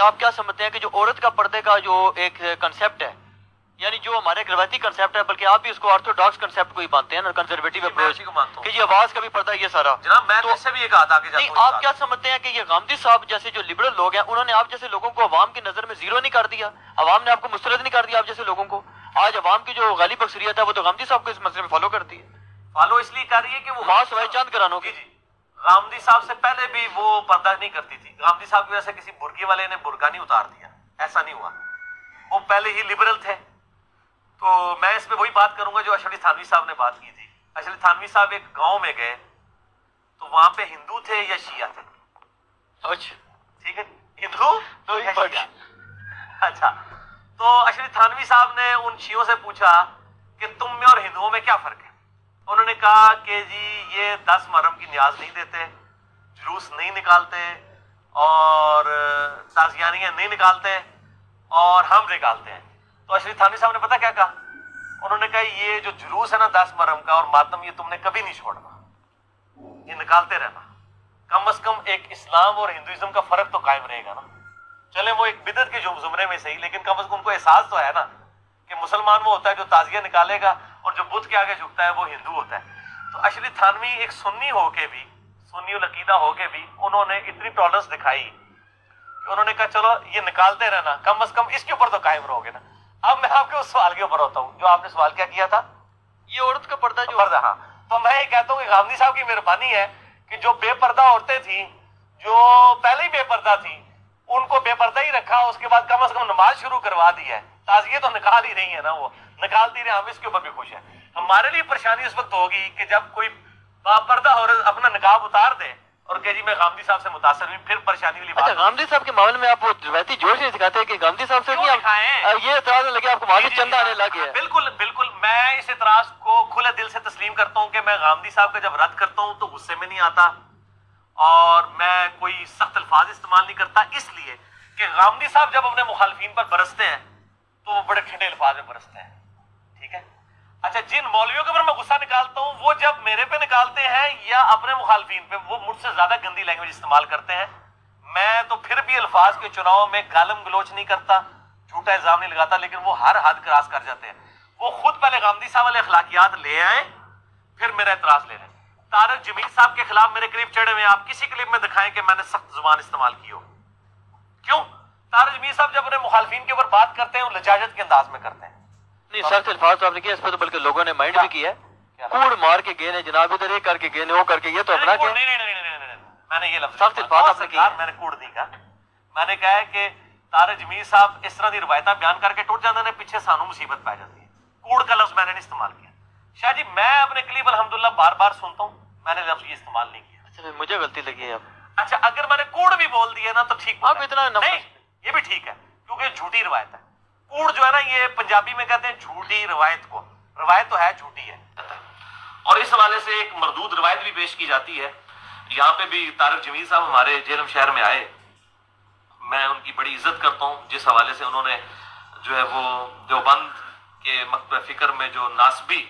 آپ کیا سمجھتے ہیں کہ جو عورت کا پردے کا جو ایک کنسیپٹ ہے، یعنی جو ہمارے ایک روایتی کنسیپٹ ہے، بلکہ آپ بھی اس کو آرتھوڈاکس کنسیپٹ کو ہی مانتے ہیں نا، کنزرویٹو اپروچ، کہ یہ آواز کا بھی پردہ یہ سارا جناب میں تو اس سے بھی یہ کہا تھا کہ نہیں، آپ کیا سمجھتے ہیں کہ یہ غامدی صاحب جیسے جو لبرل لوگ ہیں انہوں نے آپ جیسے لوگوں کو عوام کی نظر میں زیرو نہیں کر دیا؟ عوام نے آپ کو مسترد نہیں کر دیا آپ جیسے لوگوں کو؟ آج عوام کی جو غالب اکثریت ہے وہ تو غامدی صاحب کو اس مسئلے میں فالو کرتی ہے، فالو اس لیے کر رہی ہے کہ وہ ماں سوائے چاند کرانوں کی۔ جی غامدی صاحب سے پہلے بھی وہ پردہ نہیں کرتی تھی، غامدی صاحب کی وجہ سے کسی برقی والے نے برقع نہیں اتار دیا، ایسا نہیں ہوا، وہ پہلے ہی لبرل تھے۔ تو میں اس پہ وہی بات کروں گا جو اشرف تھانوی صاحب نے بات کی تھی۔ اشرف تھانوی صاحب ایک گاؤں میں گئے تو وہاں پہ ہندو تھے یا شیعہ تھے؟ اچھا ٹھیک ہے، ہندو یا شیعہ؟ اچھا، تو اشرف تھانوی صاحب نے ان شیعوں سے پوچھا کہ تم میں اور ہندوؤں میں کیا فرق ہے؟ انہوں نے کہا کہ جی یہ 10 محرم کی نیاز نہیں دیتے، جلوس نہیں نکالتے، اور تازیانیاں نہیں نکالتے، اور ہم نکالتے ہیں۔ تو اشرف تھانوی صاحب نے پتہ کیا کہا؟ انہوں نے کہا یہ جو جلوس ہے نا 10 محرم کا اور ماتم، یہ تم نے کبھی نہیں چھوڑنا، یہ نکالتے رہنا، کم از کم ایک اسلام اور ہندوازم کا فرق تو قائم رہے گا نا۔ چلے وہ ایک بدعت کے زمرے میں صحیح، لیکن کم از کم ان کو احساس تو ہے نا کہ مسلمان وہ ہوتا ہے جو تعزیہ نکالے گا، اور جو بت کے آگے جھکتا ہے وہ ہندو ہوتا ہے۔ تو اشرف تھانوی ایک سنی ہو کے بھی، سنی العقیدہ ہو کے بھی انہوں نے اتنی ٹالرنس دکھائی کہ انہوں نے کہا چلو یہ نکالتے رہنا، کم از کم اس کے اوپر تو قائم رہو گے نا۔ اب میں آپ کے اس سوال کے اوپر ہوتا ہوں جو آپ نے سوال کیا کیا تھا، یہ عورت کا پردہ جو پردہ، ہاں، تو میں یہ کہتا ہوں کہ غامدی صاحب کی مہربانی ہے کہ جو بے پردہ عورتیں تھیں، جو پہلے ہی بے پردہ تھیں، ان کو بے پردہ ہی رکھا، اس کے بعد کم از کم نماز شروع کروا دی ہے۔ تعزیہ تو نکال ہی رہی ہے نا، وہ نکالتی رہے، ہم اس کے اوپر بھی خوش ہیں۔ ہمارے لیے پریشانی اس وقت ہوگی کہ جب کوئی باپردہ عورت اپنا نقاب اتار دے اور کہ جی میں غامدی صاحب سے متاثر ہوئی، پھر پریشانی والی اچھا بات۔ غامدی صاحب کے معاملے میں آپ وہ روایتی جوش نہیں دکھاتے کہ غامدی صاحب سے کیوں نہیں دکھائیں؟ آپ یہ اعتراض نہ لگے آپ کو مالی چندہ آنے لگ گیا؟ بالکل بالکل، میں اس اعتراض کو کھلے دل سے تسلیم کرتا ہوں کہ میں غامدی صاحب کا جب رد کرتا ہوں تو غصے میں نہیں آتا، اور میں کوئی سخت الفاظ استعمال نہیں کرتا، اس لیے کہ غامدی صاحب جب اپنے مخالفین پر برستے ہیں تو وہ بڑے ٹھنڈے الفاظ میں برستے ہیں، ٹھیک ہے۔ اچھا، جن مولویوں کے اوپر میں غصہ نکالتا ہوں وہ جب میرے پہ نکالتے ہیں یا اپنے مخالفین پہ، وہ مجھ سے زیادہ گندی لینگویج استعمال کرتے ہیں۔ میں تو پھر بھی الفاظ کے چناؤ میں گالم گلوچ نہیں کرتا، جھوٹا الزام نہیں لگاتا، لیکن وہ ہر حد کراس کر جاتے ہیں۔ وہ خود پہلے غامدی صاحب والے اخلاقیات لے آئیں، پھر میرا اعتراض لے لیں۔ طارق جمیل صاحب کے خلاف میرے قریب چڑھے ہوئے، آپ کسی کلپ میں دکھائیں کہ میں نے سخت زبان استعمال کی ہو؟ کیوں؟ طارق جمیل صاحب جب اپنے مخالفین کے اوپر بات کرتے ہیں وہ لجاجت کے انداز میں کرتے ہیں۔ نہیں، سخت الفاظ تو آپ نے کیا، اس پہ تو بلکہ لوگوں نے مائنڈ بھی کیا ہے، کوڑ مار کے گئے نے جناب، ادھر یہ کر کے گئے نے وہ کر کے، یہ تو اپنا کیا، نہیں، میں نے یہ لفظ سخت الفاظ آپ نے کیا، میں نے کوڑ نہیں کہا، میں نے کہا ہے کہ طارق جمیل صاحب اس طرح دی روایتاں بیان کر کے ٹوٹ جاتے ہیں، پیچھے سانو مصیبت پہ جاتی ہے۔ کوڑ کا لفظ میں نے نہیں استعمال کیا شاہ جی، میں اپنے کلیپ الحمدللہ بار بار سنتا ہوں، میں نے لفظ یہ استعمال نہیں کیا۔ اچھا مجھے غلطی لگی ہے اب۔ اچھا، اگر میں نے کوڑ بھی بول دیا نا تو ٹھیک آپ اتنا نہیں، یہ بھی ٹھیک ہے کیونکہ جھوٹی روایت ہے۔ کوڑ جو ہے نا یہ پنجابی میں کہتے ہیں جھوٹی روایت کو، روایت تو ہے جھوٹی ہے، اور اس حوالے سے ایک مردود روایت بھی پیش کی جاتی ہے۔ یہاں پہ بھی طارق جمیل صاحب ہمارے جہلم شہر میں آئے، میں ان کی بڑی عزت کرتا ہوں جس حوالے سے انہوں نے جو ہے وہ دیوبند کے مکتبہ فکر میں جو ناسبی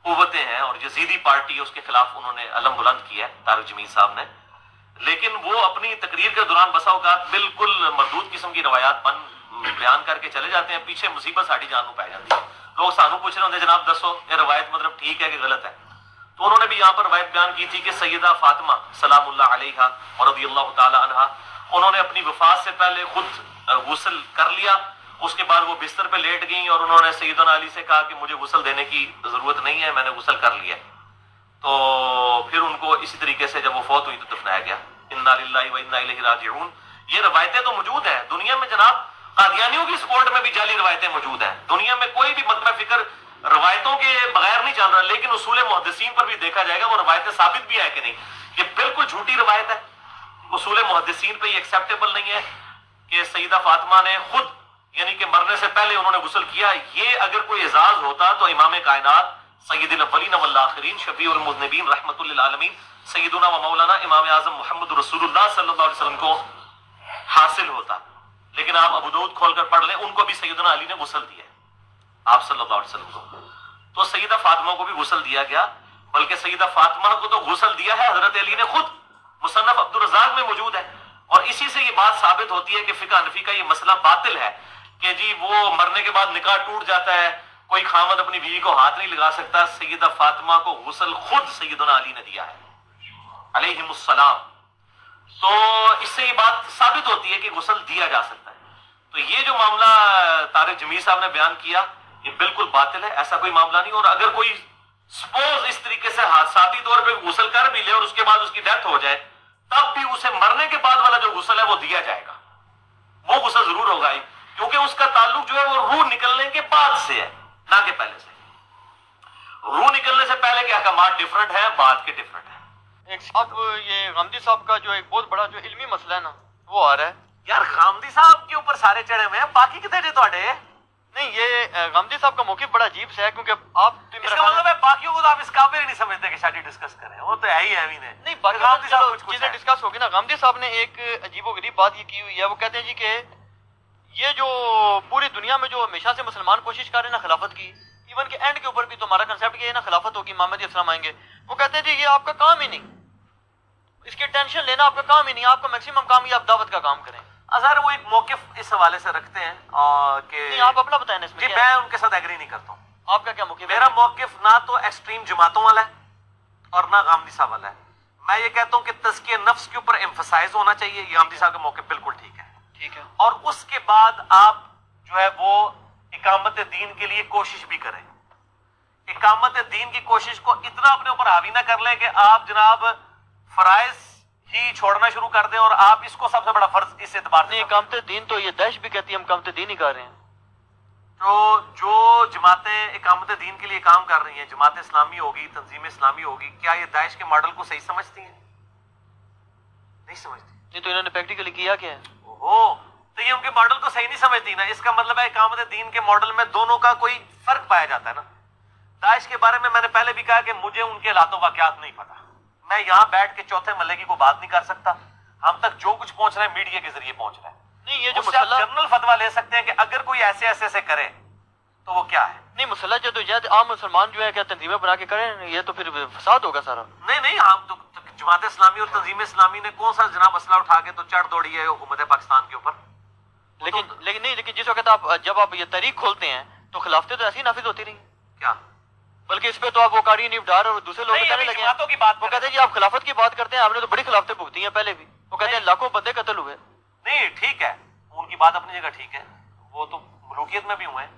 قوتیں ہیں اور یزیدی پارٹی ہے اس کے خلاف انہوں نے علم بلند کیا ہے طارق جمیل صاحب نے، لیکن وہ اپنی تقریر کے دوران بسا اوقات بالکل مردود قسم کی روایات بیان کر کے چلے جاتے ہیں، پیچھے مصیبت ساڑی جان کو پائی جاتی ہے۔ لوگ سانو پوچھ رہے ہوتے ہیں جناب دسو یہ روایت مطلب ٹھیک ہے کہ غلط ہے؟ تو انہوں نے بھی یہاں پر روایت بیان کی تھی کہ سیدہ فاطمہ سلام اللہ علیہا اور رضی اللہ تعالی عنہا، انہوں نے اپنی وفات سے پہلے خود غسل کر لیا، اس کے بعد وہ بستر پہ لیٹ گئیں اور انہوں نے سیدنا علی سے کہا کہ مجھے غسل دینے کی ضرورت نہیں ہے، میں نے غسل کر لیا۔ تو پھر ان کو اسی طریقے سے جب وہ فوت ہوئی تو دفنایا گیا۔ انا للہ و انا الیہ راجعون۔ یہ روایتیں تو موجود ہیں دنیا میں جناب، قادیانیوں کی سپورٹ میں بھی جعلی روایتیں موجود ہیں دنیا میں، کوئی بھی مکتبہ فکر روایتوں کے بغیر نہیں چل رہا، لیکن اصول محدثین پر بھی دیکھا جائے گا وہ روایتیں ثابت بھی ہے کہ نہیں، یہ بالکل جھوٹی روایت ہے، اصول محدثین پہ یہ ایکسیپٹیبل نہیں ہے کہ سیدہ فاطمہ نے خود یعنی کہ مرنے سے پہلے انہوں نے غسل کیا۔ یہ اگر کوئی اعزاز ہوتا تو امام کائنات سید الاولین والآخرین شفیع المذنبین رحمت للعالمین سیدنا و مولانا امام اعظم محمد رسول اللہ صلی اللہ علیہ وسلم کو حاصل ہوتا، لیکن آپ ابو داؤد کھول کر پڑھ لیں، ان کو بھی سیدنا علی نے غسل دیا آپ صلی اللہ علیہ وسلم کو، تو سیدہ فاطمہ کو بھی غسل دیا گیا، بلکہ سیدہ فاطمہ کو تو غسل دیا ہے حضرت علی نے خود، مصنف عبد الرزاق میں موجود ہے اور اسی سے یہ بات ثابت ہوتی ہے کہ فقہ حنفی کا یہ مسئلہ باطل ہے کہ جی وہ مرنے کے بعد نکاح ٹوٹ جاتا ہے، کوئی خاوند اپنی بیوی کو ہاتھ نہیں لگا سکتا. سیدہ فاطمہ کو غسل خود سیدنا علی نے دیا ہے علیہم السلام. تو اس سے یہ بات ثابت ہوتی ہے کہ غسل دیا جا سکتا ہے. تو یہ جو معاملہ طارق جمیل صاحب نے بیان کیا یہ بالکل باطل ہے، ایسا کوئی معاملہ نہیں. اور اگر کوئی سپوز اس طریقے سے حادثاتی طور پہ غسل کر بھی لے اور اس کے بعد اس کی ڈیتھ ہو جائے، تب بھی اسے مرنے کے بعد والا جو غسل ہے وہ دیا جائے گا، وہ غسل ضرور ہوگا ہی، کیونکہ اس کا تعلق جو ہے وہ روح نکلنے کے بعد سے ہے نہ کہ پہلے سے. روح نکلنے سے پہلے کے احکامات ڈیفرنٹ ہیں، بعد کے ڈیفرنٹ ہیں. ایک اب یہ غامدی صاحب کا جو ایک بہت بڑا جو علمی مسئلہ ہے نا وہ آ رہا ہے. یار غامدی صاحب کے اوپر سارے چڑھے ہوئے ہیں، باقی کتنے جی تھوڑے؟ نہیں، یہ غامدی صاحب کا موقف بڑا عجیب سے ہے، کیونکہ آپ اس کا مطلب ہے باقیوں کو تو آپ اس قابل ہی نہیں سمجھتے کہ شادی ڈسکس کریں، وہ تو ہے ہی ہے. نہیں، باقی غامدی صاحب کچھ چیزیں ڈسکس ہوگی نا. غامدی صاحب نے ایک عجیب و غریب بات یہ کی ہوئی ہے، وہ کہتے ہیں جی کہ یہ جو پوری دنیا میں جو ہمیشہ سے مسلمان کوشش کر رہے ہیں نا خلافت کی، ایون کہ اینڈ کے اوپر بھی تو ہمارا کنسیپٹ یہ ہے نا خلافت ہوگی، محمد اسلام آئیں گے. وہ کہتے ہیں جی یہ آپ کا کام ہی نہیں، اس کی ٹینشن لینا آپ کا کام ہی نہیں، آپ کا میکسیمم کام یہ آپ دعوت کا کام کریں. اظہر وہ ایک موقف اس حوالے سے رکھتے ہیں کہ نہیں، آپ اپنا بتائیں اس میں جی کیا میں ہے؟ ان کے ساتھ ایگری نہیں کرتا ہوں. آپ کا کیا موقف ہے؟ میرا موقف نہ تو ایکسٹریم جماعتوں والا ہے اور نہ غامدی صاحب والا ہے. میں یہ کہتا ہوں کہ تزکیہ نفس کے اوپر ایمفسائز ہونا چاہیے. یہ غامدی صاحب کا موقف بالکل ٹھیک ہے. ٹھیک ہے. اور اس کے بعد آپ جو ہے وہ اقامت دین کے لیے کوشش بھی کریں. اقامت دین کی کوشش کو اتنا اپنے اوپر حاوی نہ کر لیں کہ آپ جناب فرائض ہی چھوڑنا شروع کر دیں اور آپ اس کو سب سے بڑا فرض اس اعتبار سے نہیں، اقامت دین تو یہ داعش بھی کہتی ہے ہم اقامت دین ہی کر رہے ہیں. تو جو جماعتیں اقامت دین کے لیے کام کر رہی ہیں، جماعت اسلامی ہوگی، تنظیم اسلامی ہوگی، کیا یہ داعش کے ماڈل کو صحیح سمجھتی ہیں؟ نہیں سمجھتی. نہیں تو انہوں نے پریکٹیکلی کیا کیا ہے؟ اوہو، تو یہ ان کے ماڈل کو صحیح نہیں سمجھتی نا. اس کا مطلب ہے اقامت دین کے ماڈل میں دونوں کا کوئی فرق پایا جاتا ہے نا. داعش کے بارے میں نے پہلے بھی کہا کہ مجھے ان کے حالات و واقعات نہیں پتا. میں یہاں بیٹھ کے چوتھے ملے کی کوئی بات نہیں کر سکتا. ہم تک جو کچھ پہنچ رہا ہے میڈیا کے ذریعے پہنچ رہا ہے. نہیں، یہ جو اس سے آپ مسئلہ جنرل فتویٰ لے سکتے ہیں کہ اگر کوئی ایسے ایسے سے کرے تو وہ کیا ہے. نہیں، مسئلہ جدوجہد عام مسلمان جو ہے کیا تنظیمیں بنا کے کریں، یہ تو پھر فساد ہوگا سارا. نہیں ہم تو جماعت اسلامی اور تنظیم اسلامی نے کون سا جناب اسلحہ اٹھا کے تو چڑھ دوڑی ہے حکومت پاکستان کے اوپر. لیکن جس وقت آپ جب آپ یہ تحریک کھولتے ہیں تو خلافتیں تو ایسی نافذ ہوتی رہی. کیا بلکہ اس پہ تو آپ وہ قاری نبڈار اور دوسرے لوگ نہیں، کہنے ابھی لگے جماعتوں ہیں. کی بات وہ کر کہتے ہیں جی آپ خلافت کی بات کرتے ہیں، آپ نے تو بڑی خلافتیں بھگتی ہیں پہلے بھی. وہ کہتے ہیں لاکھوں بندے قتل ہوئے. نہیں ٹھیک ہے، ان کی بات اپنی جگہ ٹھیک ہے، وہ تو ملوکیت میں بھی ہوئے ہیں،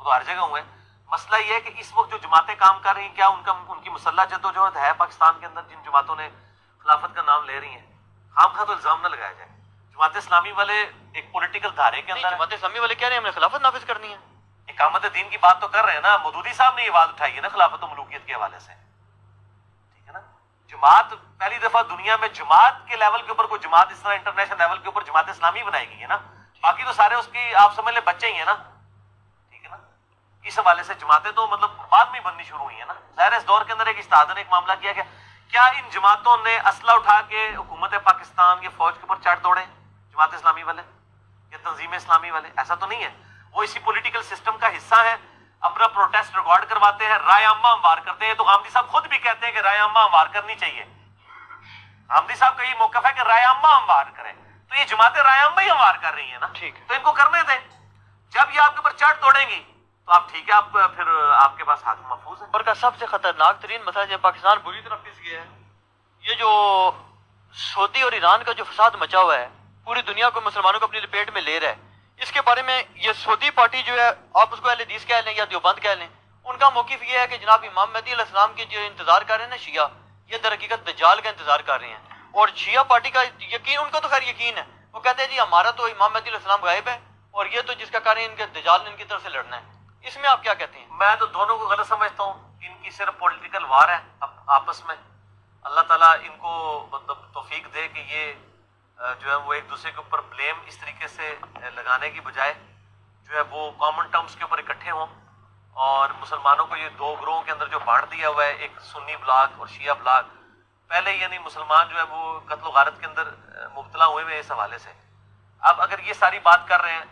وہ تو ہر جگہ ہوئے ہیں. مسئلہ یہ ہے کہ اس وقت جو جماعتیں کام کر رہی ہیں کیا ان کی مسلح جدوجہد ہے پاکستان کے اندر؟ جن جماعتوں نے خلافت کا نام لے رہی ہیں، خام خواہ تو الزام نہ لگایا جائے. جماعت اسلامی والے ایک پولیٹیکل دھارے کے نہیں، اندر جماعت اسلامی والے کہہ رہے ہیں ہم نے خلافت نافذ کرنی ہے. اقامت دین کی بات تو کر رہے ہیں نا. مودودی صاحب نے یہ بات اٹھائی ہے نا خلافت و ملوکیت کے حوالے سے. ٹھیک ہے نا. جماعت پہلی دفعہ دنیا میں جماعت کے لیول کے اوپر کوئی جماعت اس طرح انٹرنیشنل لیول کے اوپر جماعت اسلامی بنائی گئی ہے نا. باقی تو سارے اس کی آپ سمجھ لیں بچے ہی ہیں نا. ٹھیک ہے نا. اس حوالے سے جماعتیں تو مطلب بعد میں بننی شروع ہوئی ہیں نا. ظاہر اس دور کے اندر ایک اجتہاد نے ایک معاملہ کیا کہ کیا ان جماعتوں نے اسلحہ اٹھا کے حکومت پاکستان یا فوج کے اوپر چڑھ دوڑے جماعت اسلامی والے یا تنظیم اسلامی والے؟ ایسا تو نہیں ہے. وہ اسی پولیٹیکل سسٹم کا حصہ ہے. اپنا پروٹیسٹ ریکارڈ کرواتے ہیں، رائے عامہ ہموار کرتے ہیں. تو غامدی صاحب خود بھی کہتے ہیں کہ رائے عامہ ہموار کرنی چاہیے. غامدی صاحب کا یہ موقف ہے کہ رائے عامہ ہموار کریں. تو یہ جماعتیں رائے عامہ ہی ہموار کر رہی ہیں نا. ٹھیک ہے. تو ان کو کرنے دیں. جب یہ آپ کے اوپر چڑھ توڑیں گی تو آپ ٹھیک ہے، آپ پھر آپ کے پاس ہاتھ محفوظ ہے. اور کا سب سے خطرناک ترین مسئلہ جو پاکستان بری طرح پس گیا ہے، یہ جو سعودی اور ایران کا جو فساد مچا ہوا ہے، پوری دنیا کو مسلمانوں کو اپنی لپیٹ میں لے رہا ہے. اس کے بارے میں یہ سعودی پارٹی جو ہے، آپ اس کو اہل حدیث کہہ لیں یا دیوبند کہہ لیں، ان کا موقف یہ ہے کہ جناب امام مہدی علیہ السلام کے جو انتظار کر رہے ہیں نا شیعہ، یہ در حقیقت دجال کا انتظار کر رہے ہیں. اور شیعہ پارٹی کا یقین، ان کو تو خیر یقین ہے، وہ کہتے ہیں جی ہمارا تو امام مہدی علیہ السلام غائب ہے اور یہ تو جس کا کار ہے ان کے دجال نے ان کی طرف سے لڑنا ہے. اس میں آپ کیا کہتے ہیں؟ میں تو دونوں کو غلط سمجھتا ہوں. ان کی صرف پولیٹیکل وار ہے آپس میں. اللہ تعالیٰ ان کو مطلب توفیق دے کہ یہ جو ہے وہ ایک دوسرے کے اوپر بلیم اس طریقے سے لگانے کی بجائے جو ہے وہ کامن ٹرمز کے اوپر اکٹھے ہوں. اور مسلمانوں کو یہ دو گروہوں کے اندر جو بانٹ دیا ہوا ہے، ایک سنی بلاک اور شیعہ بلاک، پہلے یعنی مسلمان جو ہے وہ قتل و غارت کے اندر مبتلا ہوئے ہوئے اس حوالے سے. اب اگر یہ ساری بات کر رہے ہیں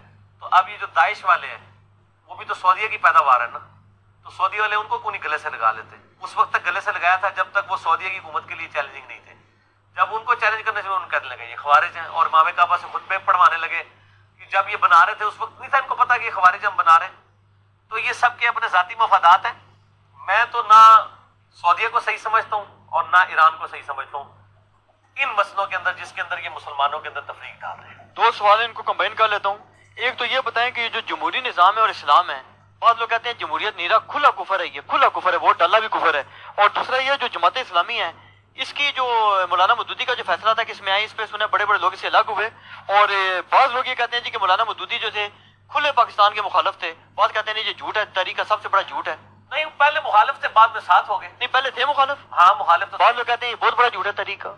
تو اب یہ جو داعش والے ہیں وہ بھی تو سعودیہ کی پیداوار ہے نا. تو سعودی والے ان کو کیوں نہیں گلے سے لگا لیتے؟ اس وقت تک گلے سے لگایا تھا جب تک وہ سعودیہ کی حکومت کے لیے چیلنجنگ نہیں تھے. جب ان کو چیلنج کرنے سے انہوں نے کہنے لگے یہ خوارج ہیں، اور امام کعبہ سے خطبے پڑھوانے لگے کہ جب یہ بنا رہے تھے اس وقت نہیں تھا ان کو پتا کہ یہ خوارج ہم بنا رہے ہیں. تو یہ سب کے اپنے ذاتی مفادات ہیں. میں تو نہ سعودیہ کو صحیح سمجھتا ہوں اور نہ ایران کو صحیح سمجھتا ہوں ان مسئلوں کے اندر جس کے اندر یہ مسلمانوں کے اندر تفریق ڈال رہے ہیں. دو سوال ان کو کمبائن کر لیتا ہوں. ایک تو یہ بتائیں کہ یہ جو جمہوری نظام ہے اور اسلام ہے، بعض لوگ کہتے ہیں جمہوریت نیرا کھلا کفر ہے، یہ کھلا کفر ہے، ووٹ ڈالا بھی کفر ہے. اور دوسرا یہ جو جماعت اسلامی ہے، اس کی جو مولانا مودودی کا جو فیصلہ تھا کہ اس میں آئی، اس پہ سنے بڑے بڑے لوگ اس سے الگ ہوئے. اور بعض لوگ یہ کہتے ہیں جی کہ مولانا مودودی جو تھے کھلے پاکستان کے مخالف تھے. بعض کہتے ہیں یہ جھوٹ ہے، تحریک کا سب سے بڑا جھوٹ ہے. نہیں پہلے مخالف تھے بعد میں ساتھ ہو گئے. نہیں پہلے تھے مخالف. ہاں مخالف تو بعض لوگ کہتے ہیں یہ بہت بڑا جھوٹ ہے تحریک کا.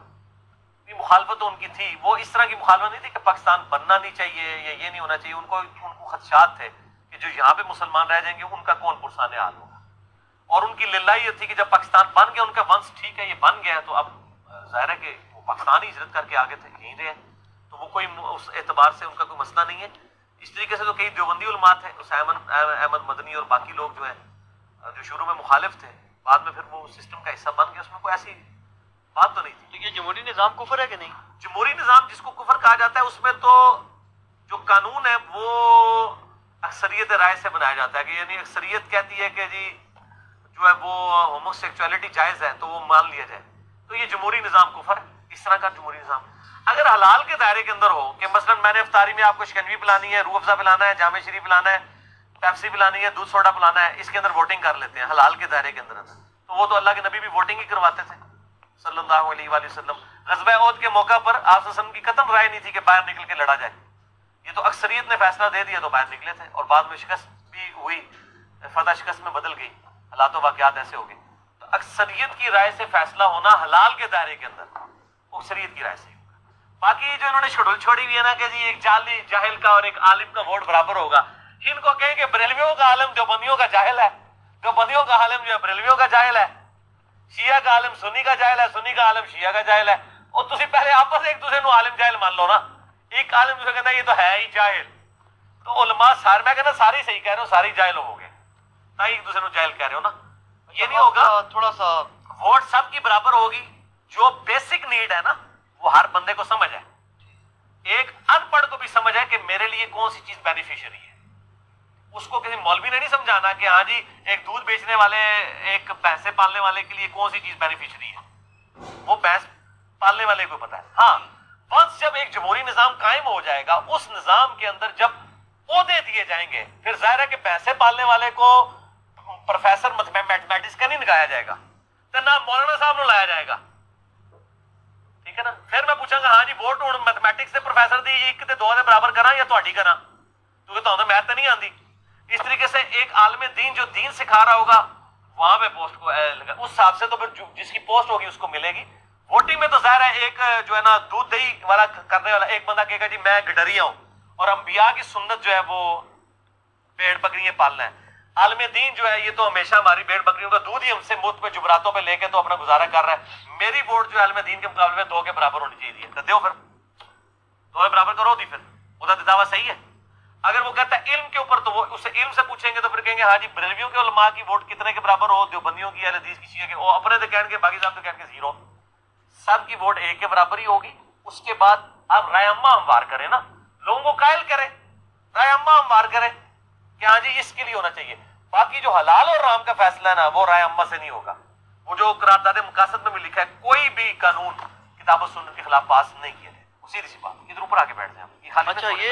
مخالفت تو ان کی تھی، وہ اس طرح کی مخالفت نہیں تھی کہ پاکستان بننا نہیں چاہیے یا یہ نہیں ہونا چاہیے. ان کو خدشات تھے کہ جو یہاں پہ مسلمان رہ جائیں گے ان کا کون پرسان حال ہوگا. اور ان کی للہ یہ تھی کہ جب پاکستان بن گیا ان کا ونس ٹھیک ہے یہ بن گیا تو اب ظاہر ہے کہ وہ پاکستان ہی ہجرت کر کے آگے تھے یہیں رہے ہیں تو وہ کوئی اس اعتبار سے ان کا کوئی مسئلہ نہیں ہے. اس طریقے سے تو کئی دیوبندی علماء تھے، احمد مدنی اور باقی لوگ جو ہیں جو شروع میں مخالف تھے بعد میں پھر وہ سسٹم کا حصہ بن گیا. اس میں کوئی ایسی بات تو نہیں تھی. تو یہ جمہوری نظام کفر ہے کہ نہیں؟ جمہوری نظام جس کو کفر کہا جاتا ہے اس میں تو جو قانون ہے وہ اکثریت رائے سے بنایا جاتا ہے کہ یعنی اکثریت کہتی ہے کہ جی جو ہے وہ ہومو سیکچولیٹی جائز ہے تو وہ مان لیا جائے. تو یہ جمہوری نظام کفر ہے. اس طرح کا جمہوری نظام اگر حلال کے دائرے کے اندر ہو کہ مثلا میں نے افطاری میں آپ کو شکنجی پلانی ہے، روح افزا پلانا ہے، جامع شریف پلانا ہے، پیپسی پلانی ہے، دودھ سوڈا پلانا ہے، اس کے اندر ووٹنگ کر لیتے ہیں حلال کے دائرے کے اندر. تو وہ تو اللہ کے نبی بھی ووٹنگ ہی کرواتے تھے صلی اللہ علیہ وآلہ وسلم. غزوہ احد کے موقع پر آپ صلی اللہ علیہ وسلم کی قطعاً رائے نہیں تھی کہ باہر نکل کے لڑا جائے. یہ تو اکثریت نے فیصلہ دے دیا تو باہر نکلے تھے اور بعد میں شکست بھی ہوئی، فتح شکست میں بدل گئی، حالات و واقعات ایسے ہو گئے. تو اکثریت کی رائے سے فیصلہ ہونا حلال کے دائرے کے اندر اکثریت کی رائے سے. باقی جو انہوں نے شڈول چھوڑی ہوئی ہے نا کہ جی ایک جاہل کا اور ایک عالم کا ووٹ برابر ہوگا، ان کو کہیں کہ بریلویوں کا عالم دیوبندیوں کا جاہل ہے، دیوبندیوں کا عالم جو ہے بریلویوں کا جاہل ہے، شیعہ کا عالم سنی کا جاہل ہے، سنی کا عالم شیعہ کا جاہل ہے. اور تسی پہلے آپس ایک دوسرے نو عالم جاہل مان لو نا. ایک عالم دوسرے کہتا ہے یہ تو ہے ہی جاہل. تو علماء سارے میں کہنا ساری صحیح کہہ رہے ہو، ساری جاہل ہو گئے نہ ایک دوسرے نو جاہل کہہ رہے ہو نا. یہ نہیں ہوگا. تھوڑا سا ووٹ سب کی برابر ہوگی. جو بیسک نیڈ ہے نا وہ ہر بندے کو سمجھ ہے. ایک ان پڑھ کو بھی سمجھ ہے کہ میرے لیے کون سی چیز بینیفیشری ہے. اس کو کسی مولوی نے نہیں سمجھانا کہ ہاں جی ایک دودھ بیچنے والے ایک بھینسیں پالنے والے کے لیے کون سی چیز بینیفیشری ہے، وہ بھینس پالنے والے کو پتا ہے. ہاں ونس جب ایک جمہوری نظام قائم ہو جائے گا اس نظام کے اندر جب عہدے دیے جائیں گے پھر ظاہر ہے کہ بھینسیں پالنے والے کو پروفیسر میتھمیٹکس کا نہیں نکایا جائے گا تو نہ مولانا صاحب نو لایا جائے گا. ٹھیک ہے نا. پھر میں پوچھاں گا ہاں جی ووٹ ہوں میتھمیٹکس سے پروفیسر دی ایک تے دو دے برابر کرا یا تہاڈی کرا کیونکہ تہاڈے میتھ تے نہیں آندی. اس طریقے سے ایک عالم دین جو دین سکھا رہا ہوگا وہاں پہ پوسٹ کو لگا اس حساب سے تو پھر جس کی پوسٹ ہوگی اس کو ملے گی. ووٹنگ میں تو ظاہر ہے ایک جو ہے نا دودھ دہی والا کرنے والا ایک بندہ کہے گا جی میں گڈریا ہوں اور انبیاء کی سنت جو ہے وہ بھیڑ بکریاں پالنا ہے. عالم دین جو ہے یہ تو ہمیشہ ہماری بھیڑ بکریوں کا دودھ ہی ہم سے مفت پہ جبراتوں پہ لے کے تو اپنا گزارا کر رہا ہے. میری ووٹ جو ہے عالم دین کے مقابلے میں 2 کے برابر ہونی چاہیے تو دیو پھر 2 کے برابر کرو دی پھر وہ دعویٰ صحیح ہے. اگر وہ کہتا ہے علم کے اوپر تو وہ اسے علم سے پوچھیں گے تو پھر کہیں گے ہاں جی بریلویوں کے علماء کی ووٹ کتنے کے برابر ہو، دیوبندیوں کی اہل حدیث کی شیعہ کے وہ اپنے تو کہیں گے باقی صاحب تو کہیں گے 0. سب کی ووٹ 1 کے برابر ہی ہوگی. اس کے بعد آپ رائے عامہ ہموار کریں نا، لوگوں کو قائل کریں، رائے عامہ ہموار کریں کہ ہاں جی اس کے لیے ہونا چاہیے. باقی جو حلال اور حرام کا فیصلہ ہے نا وہ رائے عامہ سے نہیں ہوگا. وہ جو قرارداد مقاصد میں بھی لکھا ہے کوئی بھی قانون کتاب و سنت کے خلاف پاس نہیں کیا جائے. سیدھی سی بات. ادھر اوپر آ کے بیٹھ جائیں. اچھا یہ